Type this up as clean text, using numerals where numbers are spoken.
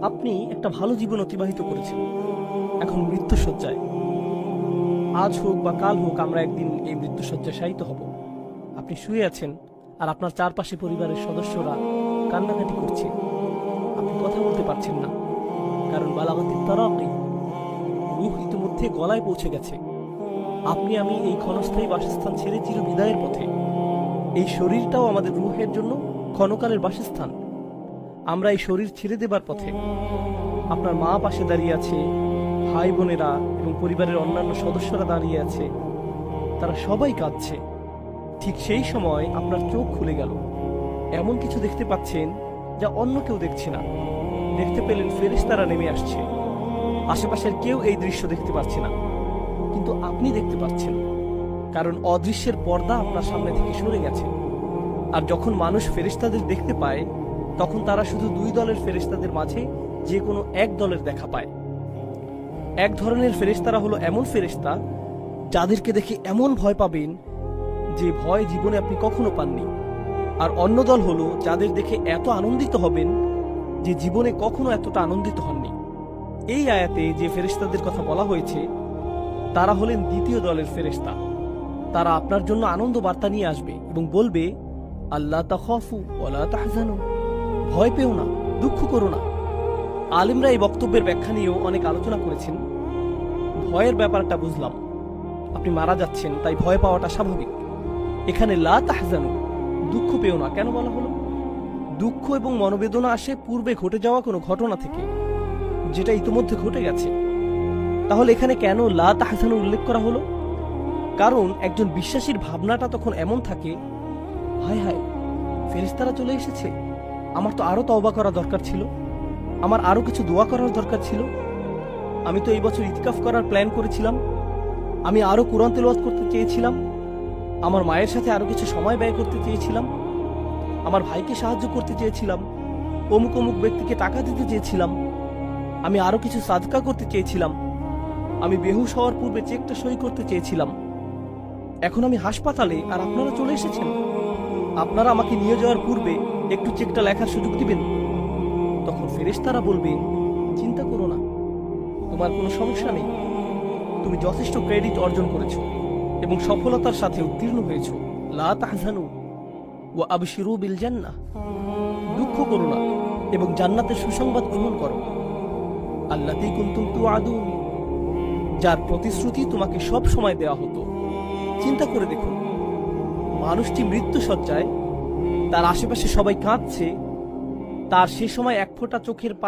আপনি একটা ভালো জীবন অতিবাহিত করেছেন, এখন মৃত্যুশয্যায়। আজ হোক বা কাল হোক আমরা একদিন এই মৃত্যুশয্যায় শায়িত হব। আপনি শুয়ে আছেন আর আপনার চারপাশে পরিবারের সদস্যরা কান্নাকাটি করছে। আপনি কথা বলতে পারছেন না, কারণ বালাগাতিত তারাকি, রূহ ইতিমধ্যে গলায় পৌঁছে গেছে। আপনি আমি এই ক্ষণস্থায়ী বাসস্থান ছেড়ে চির বিদায়ের পথে। এই শরীরটাও আমাদের রূহের জন্য ক্ষণকালের বাসস্থান। আমরা এই শরীর ছেড়ে দেবার পথে। আপনার মা পাশে দাঁড়িয়ে আছে, ভাই বোনেরা এবং পরিবারের অন্যান্য সদস্যরা দাঁড়িয়ে আছে, তারা সবাই কাঁদছে। ঠিক সেই সময় আপনার চোখ খুলে গেল, এমন কিছু দেখতে পাচ্ছেন যা অন্য কেউ দেখছে না। দেখতে পেলেন ফেরেশতারা নেমে আসছে। আশেপাশের কেউ এই দৃশ্য দেখতে পাচ্ছে না, কিন্তু আপনি দেখতে পাচ্ছেন, কারণ অদৃশ্যের পর্দা আপনার সামনে থেকে সরে গেছে। আর যখন মানুষ ফেরেশতাদের দেখতে পায়, তখন তারা শুধু দুই দলের ফেরেশতাদের মাঝে যে কোনো এক দলের দেখা পায়। এক ধরনের ফেরেশতারা হলো এমন ফেরেশতা যাদেরকে দেখে এমন ভয় পাবেন যে ভয় জীবনে আপনি কখনো পাননি। আর অন্য দল হলো যাদের দেখে এত আনন্দিত হবেন যে জীবনে কখনো এতটা আনন্দিত হননি। এই আয়াতে যে ফেরেশতাদের কথা বলা হয়েছে তারা হলেন দ্বিতীয় দলের ফেরেশতা। তারা আপনার জন্য আনন্দ বার্তা নিয়ে আসবে এবং বলবে, আল্লাহ তাখাফু ওয়ালা তাহজানু, ভয় পেও না, দুঃখ করো না। আলেমরা এই বক্তব্যের ব্যাখ্যা নিয়েও অনেক আলোচনা করেছেন। ভয়ের ব্যাপারটা বুঝলাম, আপনি মারা যাচ্ছেন তাই ভয় পাওয়াটা স্বাভাবিক। এখানে লা তাহজানু, দুঃখ পেও না কেন বলা হলো? দুঃখ এবং মনোবেদনা আসে পূর্বে ঘটে যাওয়া কোনো ঘটনা থেকে, যেটা ইতিমধ্যে ঘটে গেছে। তাহলে এখানে কেন লা তাহজানু উল্লেখ করা হলো? কারণ একজন বিশ্বাসীর ভাবনাটা তখন এমন থাকে, হায় হায়, ফেরেশতারা চলে এসেছে, আমার তো আরো তওবা করা দরকার ছিল, আমার আরো কিছু দোয়া করার দরকার ছিল। আমি তো এই বছর ইতিকাফ করার প্ল্যান করেছিলাম, আমি আরো কোরআন তেলাওয়াত করতে চেয়েছিলাম, আমার মায়ের সাথে আরো কিছু সময় ব্যয় করতে চেয়েছিলাম, আমার ভাইকে সাহায্য করতে চেয়েছিলাম, অমুক অমুক ব্যক্তিকে টাকা দিতে চেয়েছিলাম, আমি আরো কিছু সাদকা করতে চেয়েছিলাম, আমি বেহুশ হওয়ার পূর্বে চেকটা সই করতে চেয়েছিলাম। এখন আমি হাসপাতালে আর আপনারা চলে এসেছেন। আপনারা আমাকে নিয়ে যাওয়ার পূর্বে একটু চেকটা লেখার সুযোগ দিবেন। তখন ফেরেশতারা বলবে, চিন্তা করো না, তোমার কোনো সমস্যা নেই, তুমি যথেষ্ট ক্রেডিট অর্জন করেছো এবং সফলতার সাথে উত্তীর্ণ হয়েছো। লা তাহজানু ওয়া আবশিরু বিল জান্নাহ, দুঃখ করো না এবং জান্নাতের সুসংবাদ গ্রহণ করো। আল্লাতী কুনতুম তুআদুন, যার প্রতিশ্রুতি তোমাকে সব সময় দেওয়া হতো। চিন্তা করে দেখুন, মানুষটি মৃত্যুশয্যায়, তার আশেপাশে সবাই কাঁদছে, তার সে সময় এক ফোঁটা চোখের পানি